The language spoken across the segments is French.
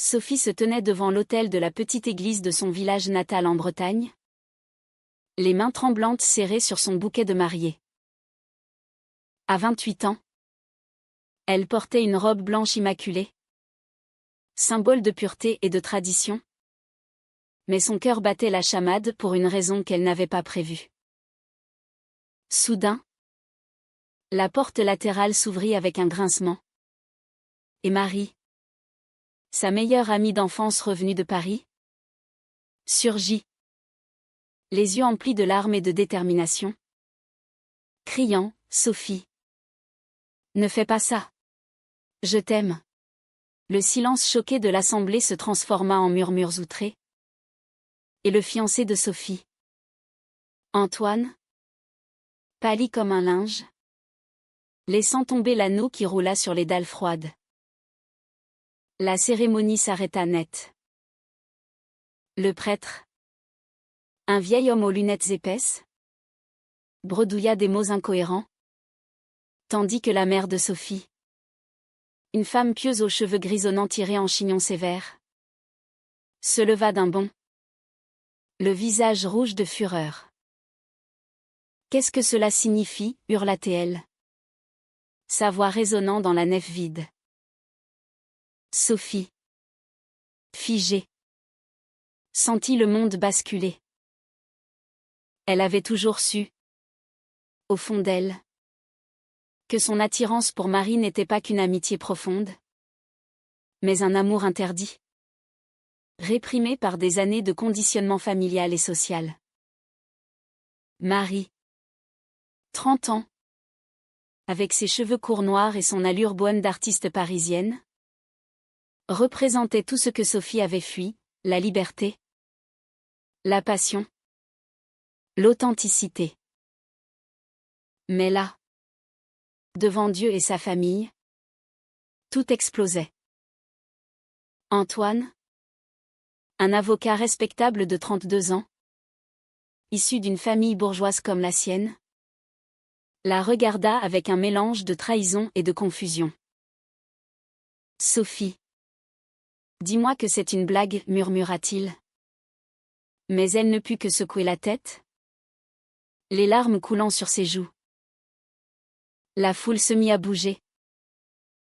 Sophie se tenait devant l'autel de la petite église de son village natal en Bretagne, les mains tremblantes serrées sur son bouquet de mariée. À 28 ans, elle portait une robe blanche immaculée, symbole de pureté et de tradition. Mais son cœur battait la chamade pour une raison qu'elle n'avait pas prévue. Soudain, la porte latérale s'ouvrit avec un grincement. Et Marie, sa meilleure amie d'enfance revenue de Paris, surgit, les yeux emplis de larmes et de détermination, criant « Sophie, ne fais pas ça. Je t'aime ». Le silence choqué de l'assemblée se transforma en murmures outrés. Et le fiancé de Sophie, Antoine, pâlit comme un linge, laissant tomber l'anneau qui roula sur les dalles froides. La cérémonie s'arrêta net. Le prêtre, un vieil homme aux lunettes épaisses, bredouilla des mots incohérents, tandis que la mère de Sophie, une femme pieuse aux cheveux grisonnants tirés en chignon sévère, se leva d'un bond, le visage rouge de fureur. « Qu'est-ce que cela signifie » hurla-t-elle, sa voix résonnant dans la nef vide. Sophie, figée, sentit le monde basculer. Elle avait toujours su, au fond d'elle, que son attirance pour Marie n'était pas qu'une amitié profonde, mais un amour interdit, réprimé par des années de conditionnement familial et social. Marie, 30 ans, avec ses cheveux courts noirs et son allure bohème d'artiste parisienne, représentait tout ce que Sophie avait fui, la liberté, la passion, l'authenticité. Mais là, devant Dieu et sa famille, tout explosait. Antoine, un avocat respectable de 32 ans, issu d'une famille bourgeoise comme la sienne, la regarda avec un mélange de trahison et de confusion. « Sophie, dis-moi que c'est une blague, murmura-t-il. Mais elle ne put que secouer la tête, les larmes coulant sur ses joues. La foule se mit à bouger.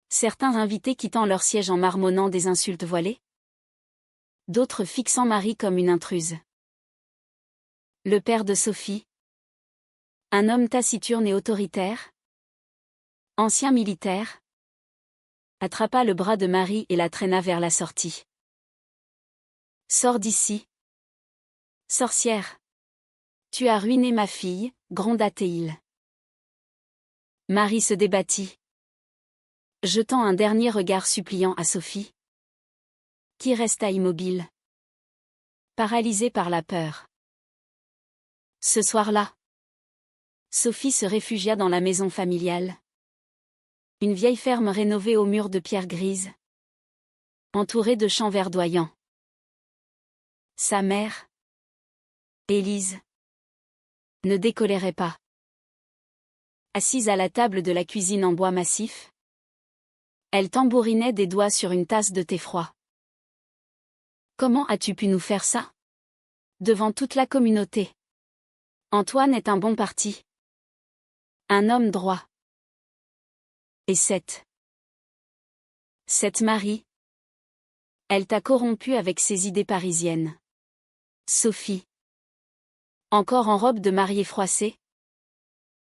Certains invités quittant leur siège en marmonnant des insultes voilées, d'autres fixant Marie comme une intruse. Le père de Sophie, un homme taciturne et autoritaire, ancien militaire, attrapa le bras de Marie et la traîna vers la sortie. « Sors d'ici. Sorcière. Tu as ruiné ma fille », gronda-t-il. Marie se débattit, jetant un dernier regard suppliant à Sophie, qui resta immobile, paralysée par la peur. Ce soir-là, Sophie se réfugia dans la maison familiale. Une vieille ferme rénovée aux murs de pierre grise, entourée de champs verdoyants. Sa mère, Élise, ne décolérait pas. Assise à la table de la cuisine en bois massif, elle tambourinait des doigts sur une tasse de thé froid. « Comment as-tu pu nous faire ça ? Devant toute la communauté. Antoine est un bon parti. Un homme droit. Et cette Marie, elle t'a corrompu avec ses idées parisiennes. » Sophie, encore en robe de mariée froissée,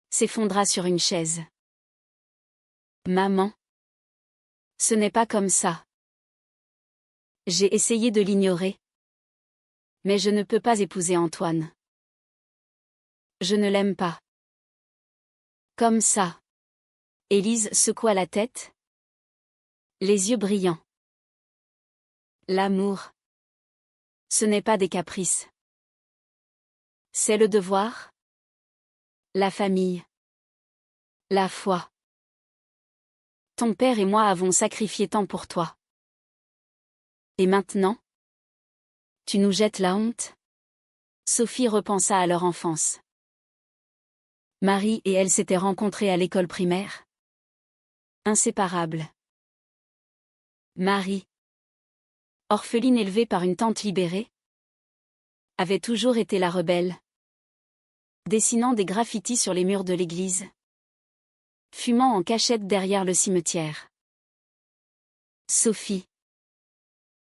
s'effondra sur une chaise. « Maman, ce n'est pas comme ça. J'ai essayé de l'ignorer. Mais je ne peux pas épouser Antoine. Je ne l'aime pas. » Comme ça. Élise secoua la tête, les yeux brillants. L'amour, ce n'est pas des caprices. C'est le devoir, la famille, la foi. Ton père et moi avons sacrifié tant pour toi. Et maintenant, tu nous jettes la honte ? Sophie repensa à leur enfance. Marie et elle s'étaient rencontrées à l'école primaire. « Inséparables. » Marie, orpheline élevée par une tante libérée, avait toujours été la rebelle, dessinant des graffitis sur les murs de l'église, fumant en cachette derrière le cimetière. Sophie,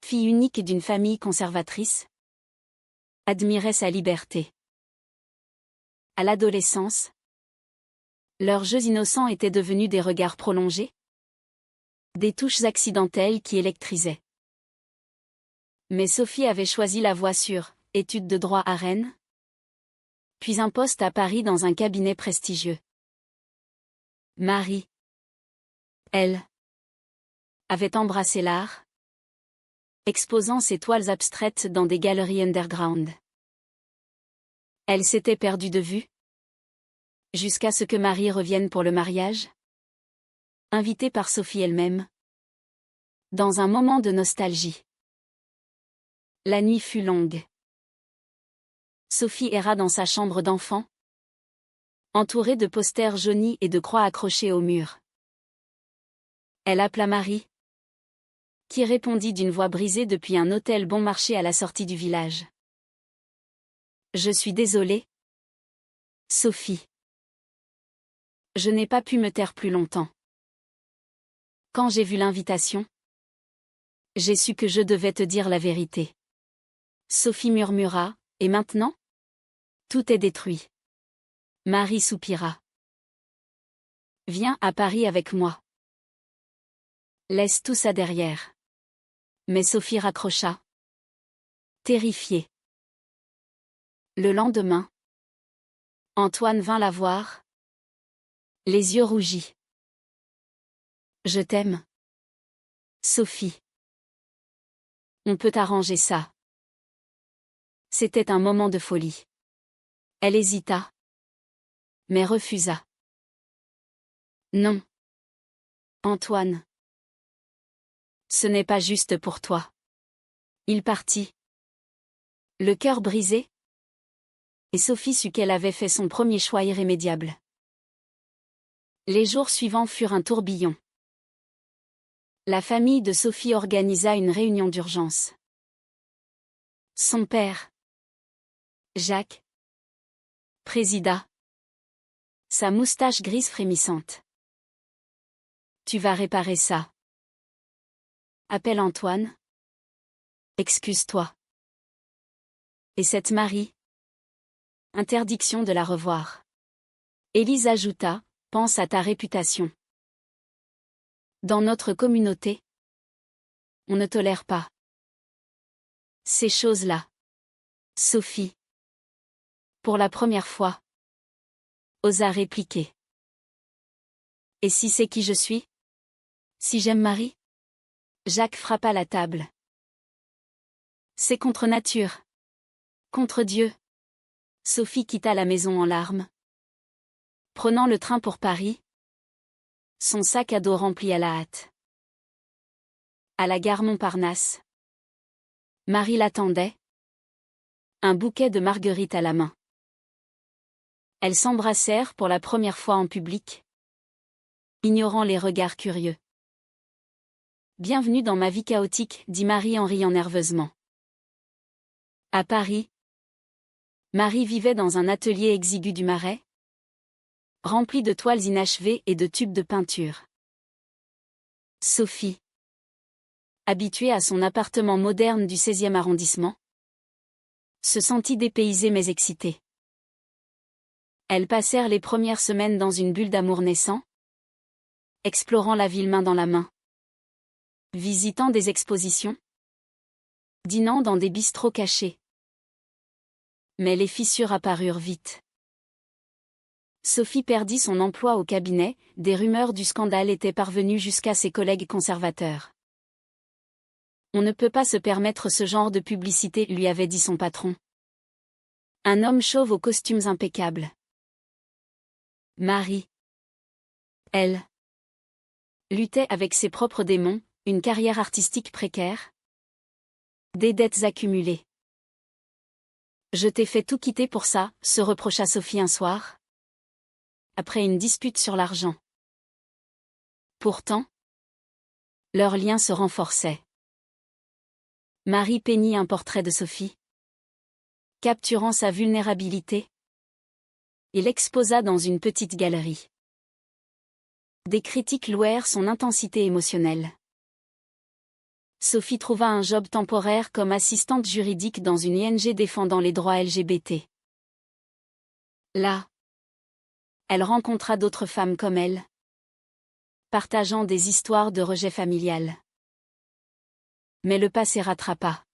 fille unique d'une famille conservatrice, admirait sa liberté. À l'adolescence, leurs jeux innocents étaient devenus des regards prolongés, des touches accidentelles qui électrisaient. Mais Sophie avait choisi la voie sûre, études de droit à Rennes, puis un poste à Paris dans un cabinet prestigieux. Marie, elle, avait embrassé l'art, exposant ses toiles abstraites dans des galeries underground. Elle s'était perdue de vue, jusqu'à ce que Marie revienne pour le mariage, invitée par Sophie elle-même, dans un moment de nostalgie. La nuit fut longue. Sophie erra dans sa chambre d'enfant, entourée de posters jaunis et de croix accrochées au mur. Elle appela Marie, qui répondit d'une voix brisée depuis un hôtel bon marché à la sortie du village. « Je suis désolée, Sophie. Je n'ai pas pu me taire plus longtemps. Quand j'ai vu l'invitation, j'ai su que je devais te dire la vérité. » Sophie murmura, « Et maintenant ? Tout est détruit. » Marie soupira. « Viens à Paris avec moi. Laisse tout ça derrière. » Mais Sophie raccrocha, terrifiée. Le lendemain, Antoine vint la voir, les yeux rougis. « Je t'aime, Sophie. On peut arranger ça. » C'était un moment de folie. Elle hésita, mais refusa. « Non, Antoine. Ce n'est pas juste pour toi. » Il partit, le cœur brisé, et Sophie sut qu'elle avait fait son premier choix irrémédiable. Les jours suivants furent un tourbillon. La famille de Sophie organisa une réunion d'urgence. Son père, Jacques, présida, sa moustache grise frémissante. « Tu vas réparer ça. Appelle Antoine. Excuse-toi. Et cette Marie? Interdiction de la revoir. » Élise ajouta, « Pense à ta réputation. Dans notre communauté, on ne tolère pas ces choses-là. » Sophie, pour la première fois, osa répliquer. « Et si c'est qui je suis? Si j'aime Marie? » Jacques frappa la table. « C'est contre nature. Contre Dieu. » Sophie quitta la maison en larmes, prenant le train pour Paris, son sac à dos rempli à la hâte. À la gare Montparnasse, Marie l'attendait, un bouquet de marguerites à la main. Elles s'embrassèrent pour la première fois en public, ignorant les regards curieux. « Bienvenue dans ma vie chaotique, » dit Marie en riant nerveusement. À Paris, Marie vivait dans un atelier exigu du Marais, rempli de toiles inachevées et de tubes de peinture. Sophie, habituée à son appartement moderne du 16e arrondissement, se sentit dépaysée mais excitée. Elles passèrent les premières semaines dans une bulle d'amour naissant, explorant la ville main dans la main, visitant des expositions, dînant dans des bistrots cachés. Mais les fissures apparurent vite. Sophie perdit son emploi au cabinet, des rumeurs du scandale étaient parvenues jusqu'à ses collègues conservateurs. « On ne peut pas se permettre ce genre de publicité, » lui avait dit son patron. Un homme chauve aux costumes impeccables. Marie, elle, luttait avec ses propres démons, une carrière artistique précaire, des dettes accumulées. « Je t'ai fait tout quitter pour ça », se reprocha Sophie un soir, après une dispute sur l'argent. Pourtant, leur lien se renforçait. Marie peignit un portrait de Sophie, capturant sa vulnérabilité, et l'exposa dans une petite galerie. Des critiques louèrent son intensité émotionnelle. Sophie trouva un job temporaire comme assistante juridique dans une ONG défendant les droits LGBT. Là, elle rencontra d'autres femmes comme elle, partageant des histoires de rejet familial. Mais le passé rattrapa.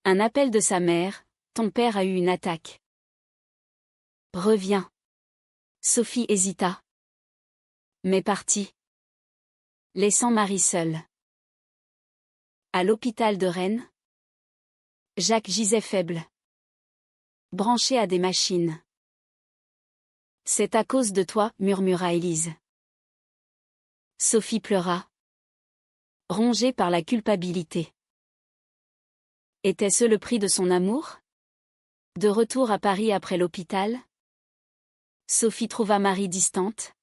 Un appel de sa mère, ton père a eu une attaque. Reviens. Sophie hésita, mais partit, laissant Marie seule. À l'hôpital de Rennes, Jacques gisait faible, branché à des machines. C'est à cause de toi, murmura Élise. Sophie pleura, rongée par la culpabilité. Était-ce le prix de son amour? De retour à Paris après l'hôpital, Sophie trouva Marie distante,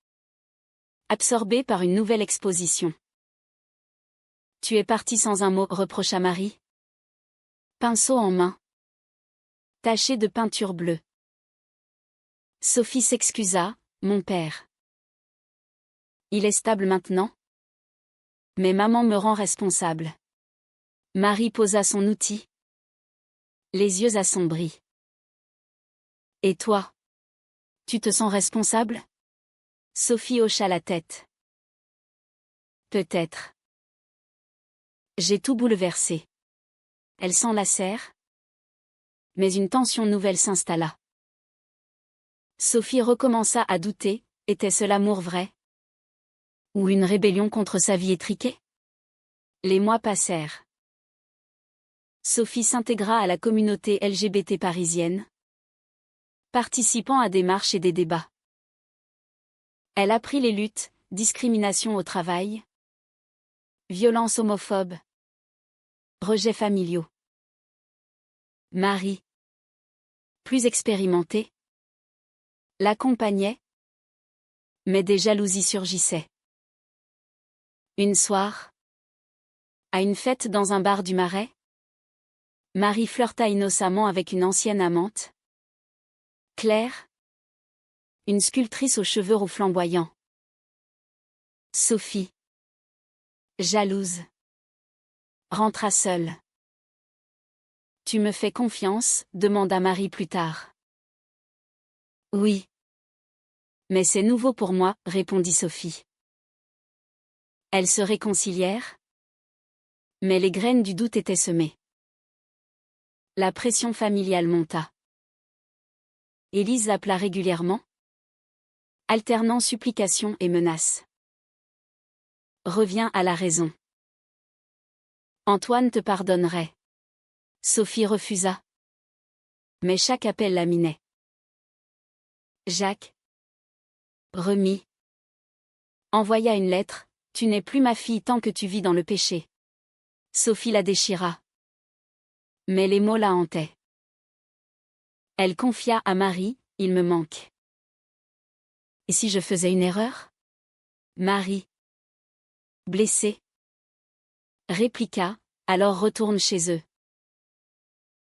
absorbée par une nouvelle exposition. Tu es partie sans un mot, reprocha Marie. Pinceau en main, taché de peinture bleue. Sophie s'excusa, mon père. Il est stable maintenant? Mais maman me rend responsable. Marie posa son outil, les yeux assombris. Et toi? Tu te sens responsable? Sophie hocha la tête. Peut-être. J'ai tout bouleversé. Elle s'enlacèrent, mais une tension nouvelle s'installa. Sophie recommença à douter, était-ce l'amour vrai? Ou une rébellion contre sa vie étriquée? Les mois passèrent. Sophie s'intégra à la communauté LGBT parisienne, participant à des marches et des débats. Elle apprit les luttes, discrimination au travail, violences homophobes, rejets familiaux. Marie, plus expérimentée, l'accompagnait, mais des jalousies surgissaient. Une soir, à une fête dans un bar du Marais, Marie flirta innocemment avec une ancienne amante, Claire, une sculptrice aux cheveux roux flamboyants. Sophie, jalouse, rentra seule. Tu me fais confiance? Demanda Marie plus tard. Oui. Mais c'est nouveau pour moi, répondit Sophie. Elles se réconcilièrent, mais les graines du doute étaient semées. La pression familiale monta. Élise l'appela régulièrement, alternant supplications et menaces. Reviens à la raison. Antoine te pardonnerait. Sophie refusa. Mais chaque appel la minait. Jacques remit. Envoya une lettre, tu n'es plus ma fille tant que tu vis dans le péché. Sophie la déchira. Mais les mots la hantaient. Elle confia à Marie, il me manque. Et si je faisais une erreur? Marie, blessée, répliqua, alors retourne chez eux.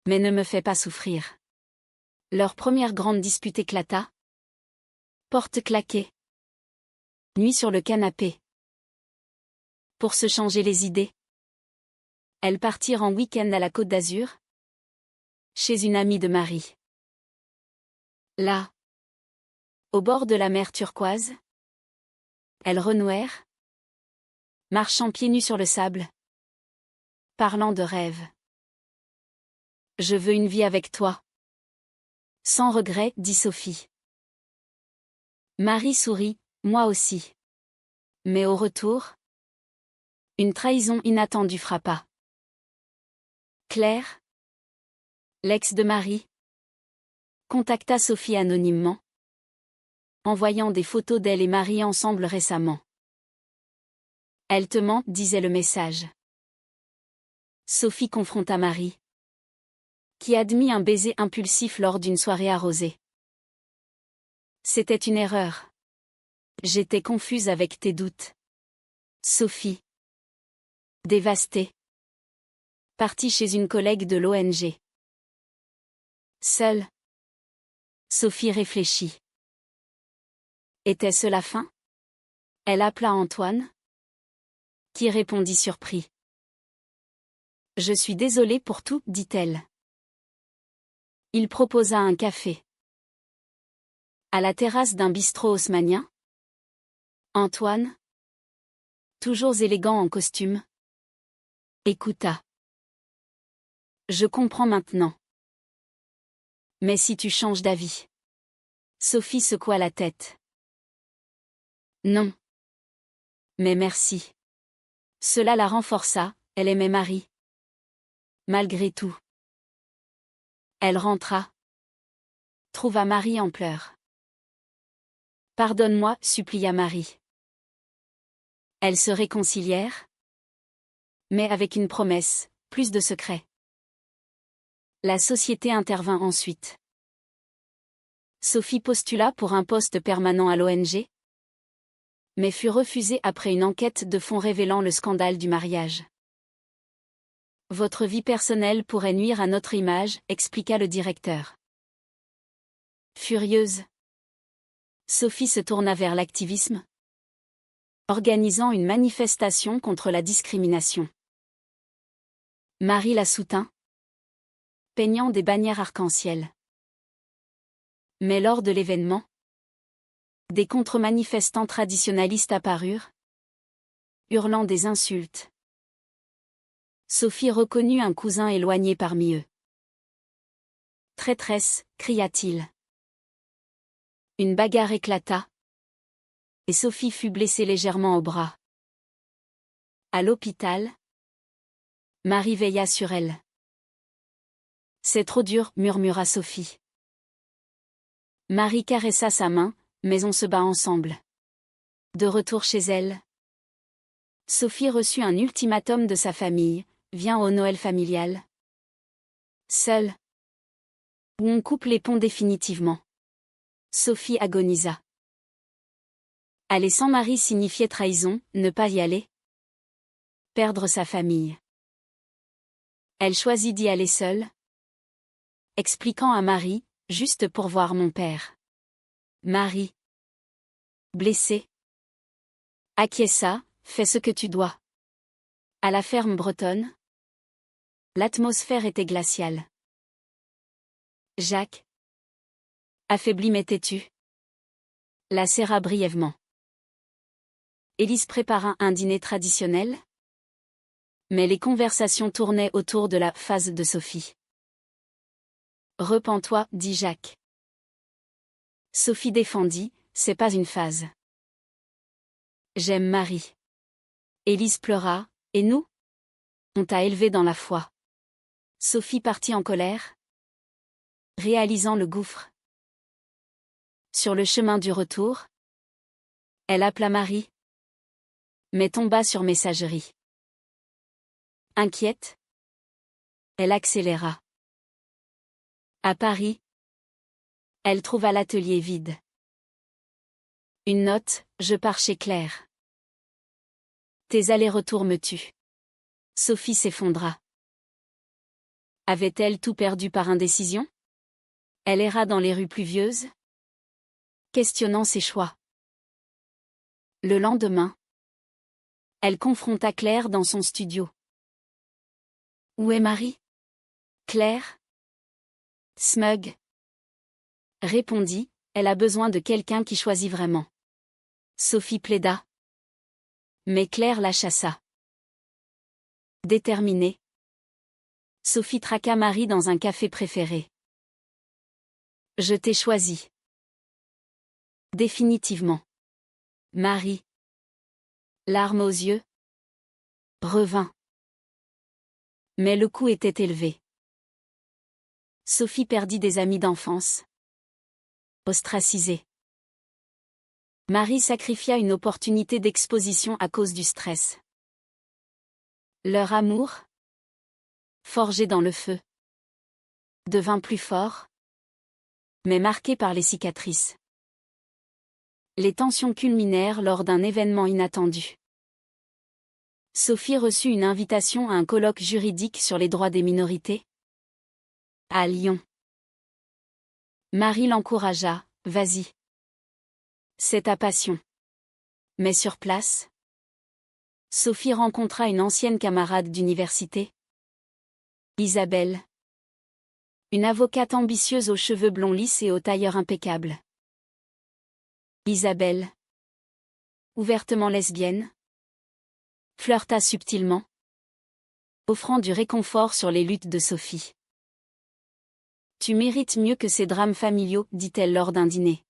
Mais ne me fais pas souffrir. Leur première grande dispute éclata. Porte claquée. Nuit sur le canapé. Pour se changer les idées, elles partirent en week-end à la Côte d'Azur, chez une amie de Marie. Là, au bord de la mer turquoise, elles renouèrent, marchant pieds nus sur le sable, parlant de rêves. Je veux une vie avec toi. Sans regret, dit Sophie. Marie sourit, moi aussi. Mais au retour, une trahison inattendue frappa. Claire, l'ex de Marie, contacta Sophie anonymement, envoyant des photos d'elle et Marie ensemble récemment. Elle te ment, disait le message. Sophie confronta Marie, qui admit un baiser impulsif lors d'une soirée arrosée. C'était une erreur. J'étais confuse avec tes doutes. Sophie, dévastée, Partie chez une collègue de l'ONG. Seule. Sophie réfléchit. Était-ce la fin? Elle appela Antoine, qui répondit surpris. Je suis désolée pour tout, dit-elle. Il proposa un café. À la terrasse d'un bistrot haussmannien, Antoine, toujours élégant en costume, écouta. Je comprends maintenant. Mais si tu changes d'avis? Sophie secoua la tête. Non. Mais merci. Cela la renforça, elle aimait Marie. Malgré tout. Elle rentra. Trouva Marie en pleurs. Pardonne-moi, supplia Marie. Elles se réconcilièrent. Mais avec une promesse, plus de secrets. La société intervint ensuite. Sophie postula pour un poste permanent à l'ONG, mais fut refusée après une enquête de fond révélant le scandale du mariage. Votre vie personnelle pourrait nuire à notre image, expliqua le directeur. Furieuse, Sophie se tourna vers l'activisme, organisant une manifestation contre la discrimination. Marie la soutint, peignant des bannières arc-en-ciel. Mais lors de l'événement, des contre-manifestants traditionalistes apparurent, hurlant des insultes. Sophie reconnut un cousin éloigné parmi eux. Traîtresse, cria-t-il. Une bagarre éclata, et Sophie fut blessée légèrement au bras. À l'hôpital, Marie veilla sur elle. C'est trop dur, murmura Sophie. Marie caressa sa main, mais on se bat ensemble. De retour chez elle, Sophie reçut un ultimatum de sa famille, viens au Noël familial. Seule. Ou on coupe les ponts définitivement. Sophie agonisa. Aller sans Marie signifiait trahison, ne pas y aller. Perdre sa famille. Elle choisit d'y aller seule, expliquant à Marie, juste pour voir mon père. Marie, blessée, acquiesça, fais ce que tu dois. À la ferme bretonne, l'atmosphère était glaciale. Jacques, affaibli mais têtu, la serra brièvement. Élise prépara un dîner traditionnel, mais les conversations tournaient autour de la phase de Sophie. Repens-toi, dit Jacques. Sophie défendit, c'est pas une phase. J'aime Marie. Élise pleura, et nous? On t'a élevé dans la foi. Sophie partit en colère, réalisant le gouffre. Sur le chemin du retour, elle appela Marie, mais tomba sur messagerie. Inquiète, elle accéléra. À Paris, elle trouva l'atelier vide. Une note, je pars chez Claire. Tes allers-retours me tuent. Sophie s'effondra. Avait-elle tout perdu par indécision? Elle erra dans les rues pluvieuses, questionnant ses choix. Le lendemain, elle confronta Claire dans son studio. Où est Marie? Claire? Smug. Répondit, elle a besoin de quelqu'un qui choisit vraiment. Sophie plaida. Mais Claire la chassa. Déterminée, Sophie traqua Marie dans un café préféré. Je t'ai choisi. Définitivement. Marie, larmes aux yeux, revint. Mais le coup était élevé. Sophie perdit des amis d'enfance. Ostracisée. Marie sacrifia une opportunité d'exposition à cause du stress. Leur amour, forgé dans le feu, devint plus fort, mais marqué par les cicatrices. Les tensions culminèrent lors d'un événement inattendu. Sophie reçut une invitation à un colloque juridique sur les droits des minorités à Lyon. Marie l'encouragea, vas-y. C'est ta passion. Mais sur place, Sophie rencontra une ancienne camarade d'université, Isabelle. Une avocate ambitieuse aux cheveux blonds lisses et au tailleur impeccable. Isabelle, ouvertement lesbienne, flirta subtilement, offrant du réconfort sur les luttes de Sophie. Tu mérites mieux que ces drames familiaux, dit-elle lors d'un dîner.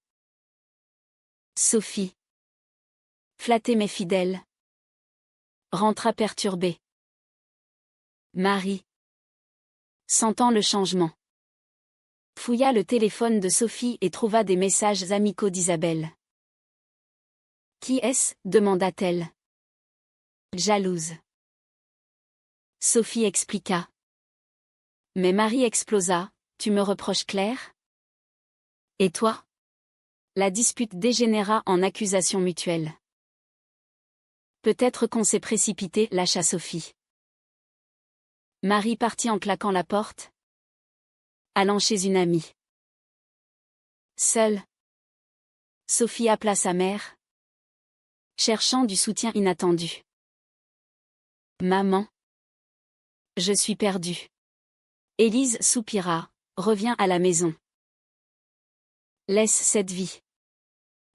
Sophie, flattée mais fidèle, rentra perturbée. Marie, sentant le changement, fouilla le téléphone de Sophie et trouva des messages amicaux d'Isabelle. Qui est-ce demanda-t-elle. Jalouse. Sophie expliqua. Mais Marie explosa. Tu me reproches Claire? Et toi? La dispute dégénéra en accusation mutuelle. Peut-être qu'on s'est précipité, lâcha Sophie. Marie partit en claquant la porte, allant chez une amie. Seule, Sophie appela sa mère, cherchant du soutien inattendu. Maman, je suis perdue. Élise soupira, reviens à la maison. Laisse cette vie.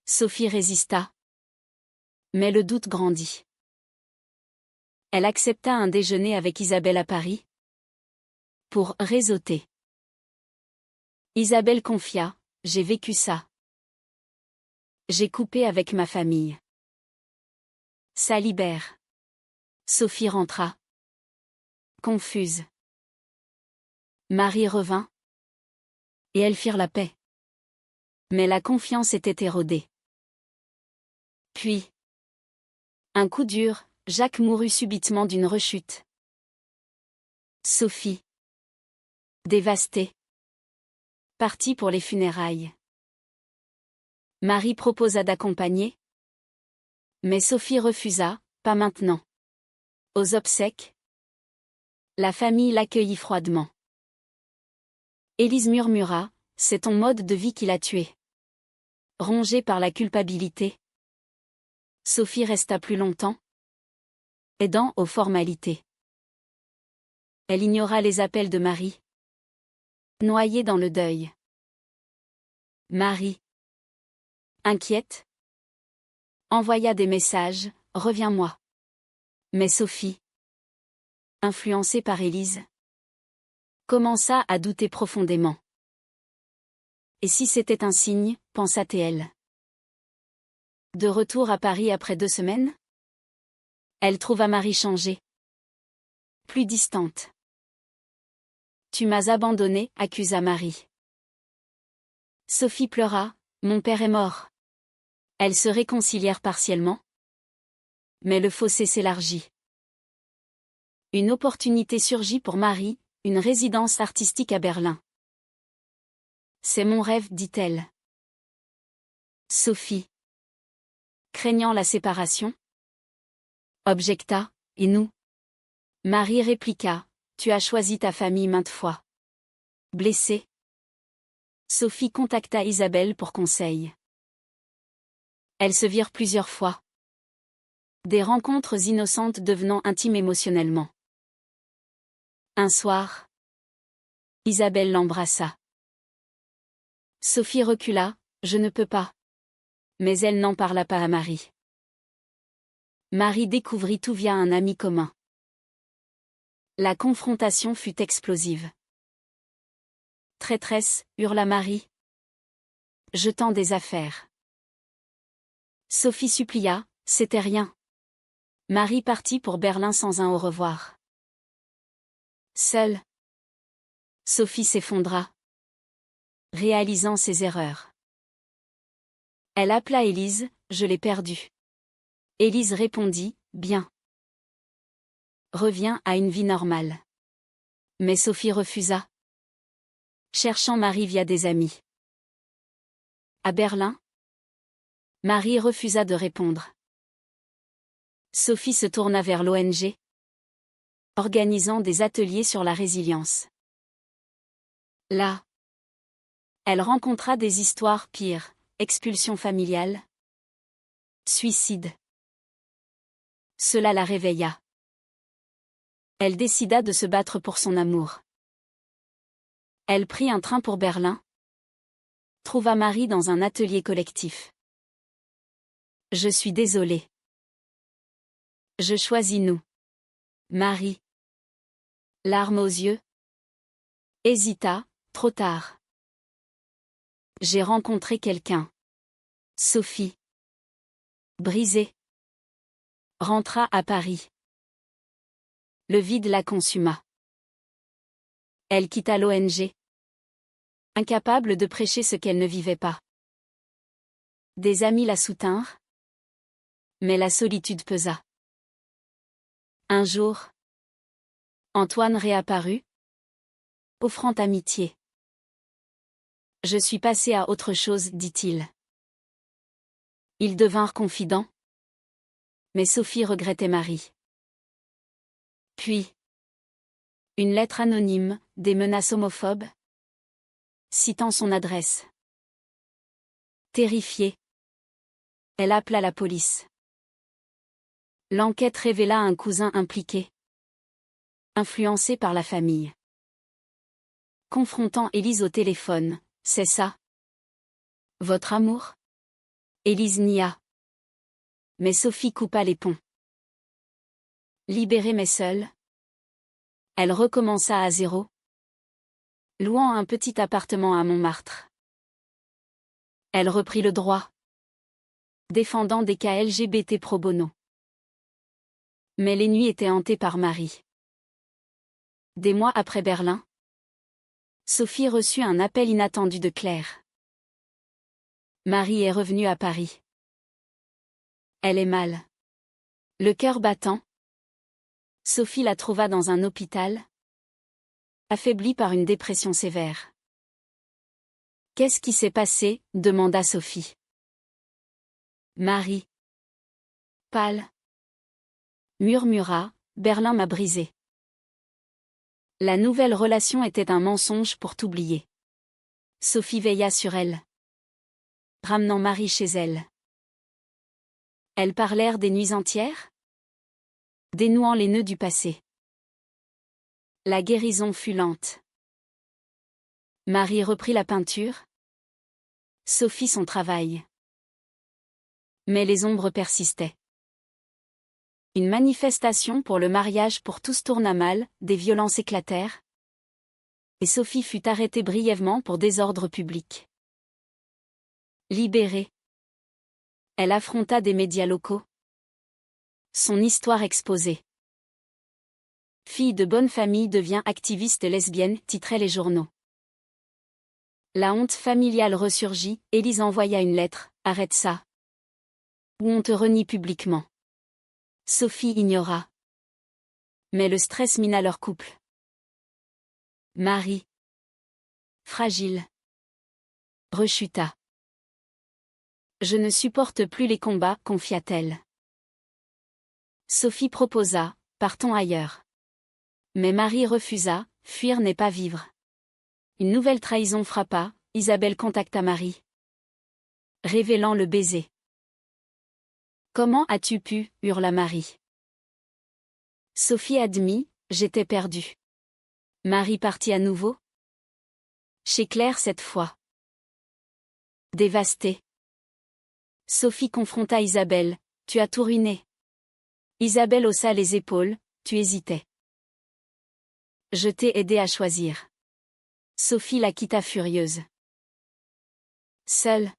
Sophie résista. Mais le doute grandit. Elle accepta un déjeuner avec Isabelle à Paris pour réseauter. Isabelle confia, j'ai vécu ça. J'ai coupé avec ma famille. Ça libère. Sophie rentra. Confuse. Marie revint. Et elles firent la paix. Mais la confiance était érodée. Puis, un coup dur, Jacques mourut subitement d'une rechute. Sophie, dévastée, partit pour les funérailles. Marie proposa d'accompagner. Mais Sophie refusa, pas maintenant. Aux obsèques, la famille l'accueillit froidement. Élise murmura, c'est ton mode de vie qui l'a tué. Rongée par la culpabilité, Sophie resta plus longtemps, aidant aux formalités. Elle ignora les appels de Marie, noyée dans le deuil. Marie, inquiète, envoya des messages, reviens-moi. Mais Sophie, influencée par Élise, commença à douter profondément. Et si c'était un signe, pensa-t-elle. De retour à Paris après 2 semaines, elle trouva Marie changée, plus distante. Tu m'as abandonnée, accusa Marie. Sophie pleura, mon père est mort. Elles se réconcilièrent partiellement. Mais le fossé s'élargit. Une opportunité surgit pour Marie, une résidence artistique à Berlin. C'est mon rêve, dit-elle. Sophie, craignant la séparation, objecta, et nous? Marie répliqua, tu as choisi ta famille maintes fois. Blessée, Sophie contacta Isabelle pour conseil. Elles se virent plusieurs fois. Des rencontres innocentes devenant intimes émotionnellement. Un soir, Isabelle l'embrassa. Sophie recula, je ne peux pas. Mais elle n'en parla pas à Marie. Marie découvrit tout via un ami commun. La confrontation fut explosive. Traîtresse, hurla Marie, jetant des affaires. Sophie supplia, c'était rien. Marie partit pour Berlin sans un au revoir. Seule, Sophie s'effondra, réalisant ses erreurs. Elle appela Élise, je l'ai perdue. Élise répondit, bien. Reviens à une vie normale. Mais Sophie refusa, cherchant Marie via des amis. À Berlin, Marie refusa de répondre. Sophie se tourna vers l'ONG, organisant des ateliers sur la résilience. Là, elle rencontra des histoires pires, expulsion familiale, suicide. Cela la réveilla. Elle décida de se battre pour son amour. Elle prit un train pour Berlin, trouva Marie dans un atelier collectif. Je suis désolée. Je choisis nous. Marie. Larmes aux yeux. Hésita, trop tard. J'ai rencontré quelqu'un. Sophie. Brisée. Rentra à Paris. Le vide la consuma. Elle quitta l'ONG. Incapable de prêcher ce qu'elle ne vivait pas. Des amis la soutinrent. Mais la solitude pesa. Un jour, Antoine réapparut, offrant amitié. Je suis passé à autre chose, dit-il. Ils devinrent confidents. Mais Sophie regrettait Marie. Puis, une lettre anonyme, des menaces homophobes, citant son adresse. Terrifiée, elle appela la police. L'enquête révéla un cousin impliqué, influencé par la famille. Confrontant Élise au téléphone, c'est ça? Votre amour? Élise nia. Mais Sophie coupa les ponts. Libérée mais seule, elle recommença à zéro, louant un petit appartement à Montmartre. Elle reprit le droit, défendant des cas LGBT pro bono. Mais les nuits étaient hantées par Marie. Des mois après Berlin, Sophie reçut un appel inattendu de Claire. Marie est revenue à Paris. Elle est mal. Le cœur battant, Sophie la trouva dans un hôpital, affaiblie par une dépression sévère. Qu'est-ce qui s'est passé? Demanda Sophie. Marie, pâle, murmura, Berlin m'a brisée. La nouvelle relation était un mensonge pour t'oublier. Sophie veilla sur elle, ramenant Marie chez elle. Elles parlèrent des nuits entières, dénouant les nœuds du passé. La guérison fut lente. Marie reprit la peinture, Sophie son travail. Mais les ombres persistaient. Une manifestation pour le mariage pour tous tourna mal, des violences éclatèrent, et Sophie fut arrêtée brièvement pour désordre public. Libérée, elle affronta des médias locaux. Son histoire exposée. Fille de bonne famille devient activiste lesbienne, titraient les journaux. La honte familiale ressurgit, Élise envoya une lettre, arrête ça. Ou on te renie publiquement. Sophie ignora. Mais le stress mina leur couple. Marie, fragile, rechuta. Je ne supporte plus les combats, confia-t-elle. Sophie proposa, partons ailleurs. Mais Marie refusa, fuir n'est pas vivre. Une nouvelle trahison frappa, Isabelle contacta Marie, révélant le baiser. Comment as-tu pu? Hurla Marie. Sophie admit, j'étais perdue. Marie partit à nouveau. Chez Claire cette fois. Dévastée. Sophie confronta Isabelle, tu as tout ruiné. Isabelle haussa les épaules, tu hésitais. Je t'ai aidé à choisir. Sophie la quitta furieuse. Seule.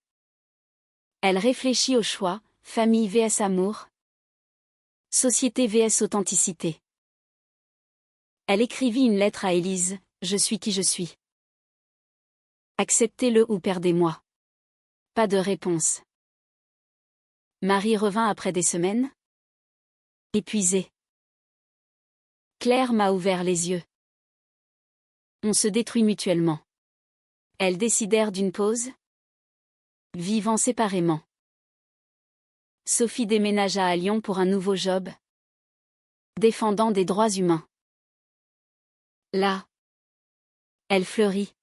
Elle réfléchit au choix, famille vs amour. Société vs authenticité. Elle écrivit une lettre à Élise, je suis qui je suis. Acceptez-le ou perdez-moi. Pas de réponse. Marie revint après des semaines. Épuisée. Claire m'a ouvert les yeux. On se détruit mutuellement. Elles décidèrent d'une pause. Vivant séparément. Sophie déménagea à Lyon pour un nouveau job, défendant des droits humains. Là, elle fleurit,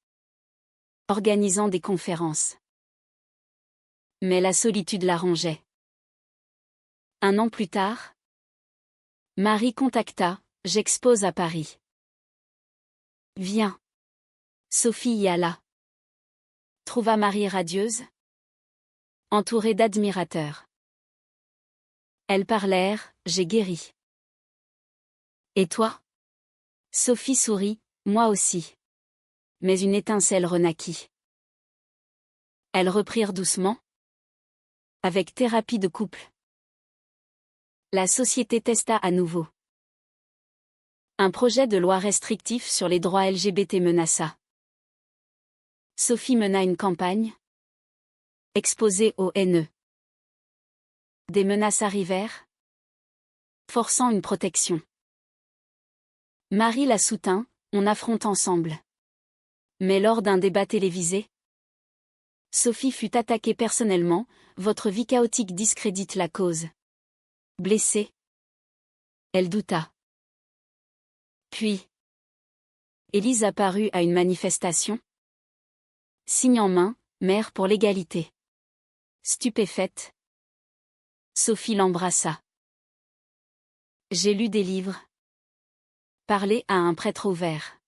organisant des conférences. Mais la solitude la rongeait. Un an plus tard, Marie contacta, j'expose à Paris. Viens. Sophie y alla. Trouva Marie radieuse, entourée d'admirateurs. Elles parlèrent, j'ai guéri. Et toi? Sophie sourit, moi aussi. Mais une étincelle renaquit. Elles reprirent doucement, avec thérapie de couple. La société testa à nouveau. Un projet de loi restrictif sur les droits LGBT menaça. Sophie mena une campagne, exposée aux haineux. Des menaces arrivèrent, forçant une protection. Marie la soutint, on affronte ensemble. Mais lors d'un débat télévisé, Sophie fut attaquée personnellement, votre vie chaotique discrédite la cause. Blessée, elle douta. Puis, Élise apparut à une manifestation. Signe en main, mère pour l'égalité. Stupéfaite, Sophie l'embrassa. J'ai lu des livres. Parlé à un prêtre ouvert.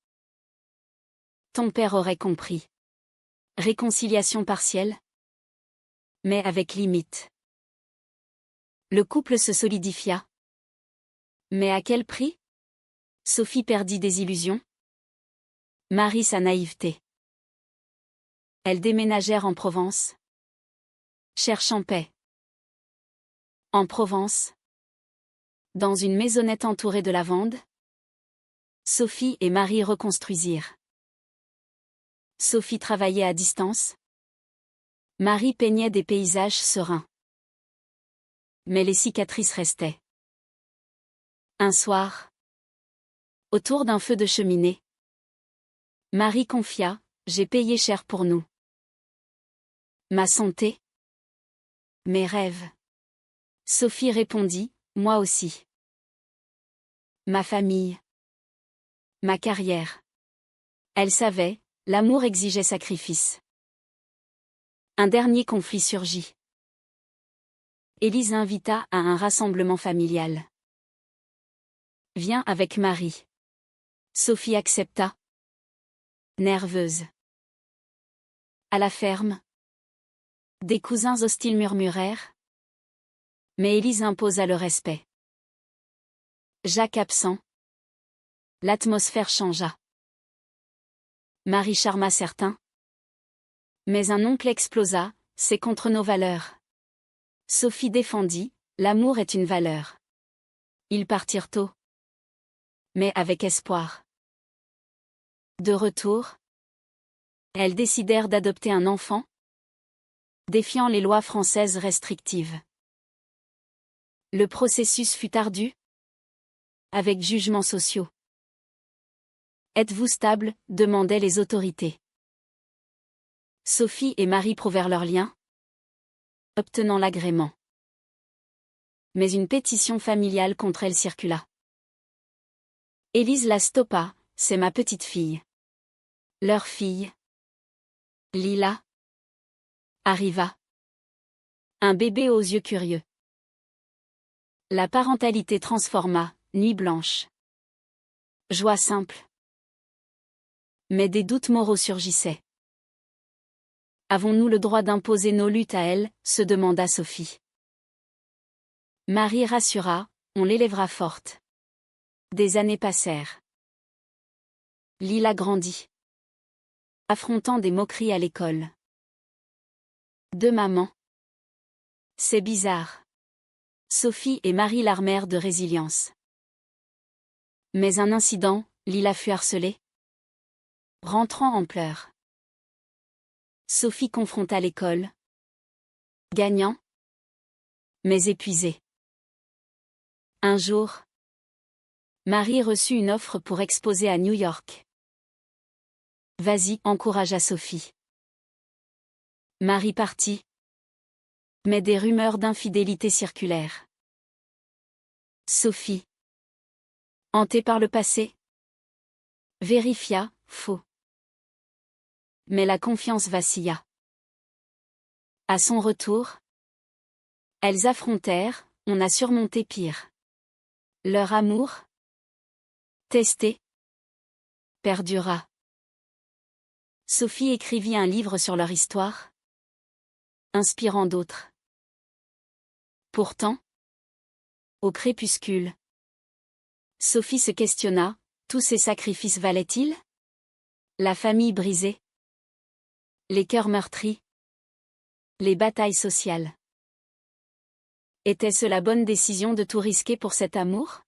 Ton père aurait compris. Réconciliation partielle, mais avec limite. Le couple se solidifia. Mais à quel prix? Sophie perdit des illusions. Marie sa naïveté. Elles déménagèrent en Provence. Cherchant paix. En Provence. Dans une maisonnette entourée de lavande. Sophie et Marie reconstruisirent. Sophie travaillait à distance. Marie peignait des paysages sereins. Mais les cicatrices restaient. Un soir, autour d'un feu de cheminée, Marie confia, j'ai payé cher pour nous. Ma santé? Mes rêves. Sophie répondit, moi aussi. Ma famille. Ma carrière. Elle savait, l'amour exigeait sacrifice. Un dernier conflit surgit. Élise invita à un rassemblement familial. Viens avec Marie. Sophie accepta. Nerveuse. À la ferme. Des cousins hostiles murmurèrent. Mais Élise imposa le respect. Jacques absent. L'atmosphère changea. Marie charma certains. Mais un oncle explosa, c'est contre nos valeurs. Sophie défendit, l'amour est une valeur. Ils partirent tôt. Mais avec espoir. De retour, elles décidèrent d'adopter un enfant, défiant les lois françaises restrictives. Le processus fut ardu, avec jugements sociaux. Êtes-vous stable? Demandaient les autorités. Sophie et Marie prouvèrent leur lien, obtenant l'agrément. Mais une pétition familiale contre elle circula. Élise la stoppa, c'est ma petite fille. Leur fille, Lila, arriva. Un bébé aux yeux curieux. La parentalité transforma, nuit blanche. Joie simple. Mais des doutes moraux surgissaient. Avons-nous le droit d'imposer nos luttes à elle? Se demanda Sophie. Marie rassura, on l'élèvera forte. Des années passèrent. Lila grandit. Affrontant des moqueries à l'école. Deux mamans. C'est bizarre. Sophie et Marie l'armèrent de résilience. Mais un incident, Lila fut harcelée. Rentrant en pleurs. Sophie confronta l'école. Gagnant. Mais épuisée. Un jour, Marie reçut une offre pour exposer à New York. Vas-y, encouragea Sophie. Marie partit. Mais des rumeurs d'infidélité circulèrent. Sophie, hantée par le passé, vérifia, faux. Mais la confiance vacilla. À son retour, elles affrontèrent, on a surmonté pire. Leur amour, testé, perdura. Sophie écrivit un livre sur leur histoire, inspirant d'autres. Pourtant, au crépuscule, Sophie se questionna, tous ces sacrifices valaient-ils? La famille brisée, les cœurs meurtris, les batailles sociales. Était-ce la bonne décision de tout risquer pour cet amour?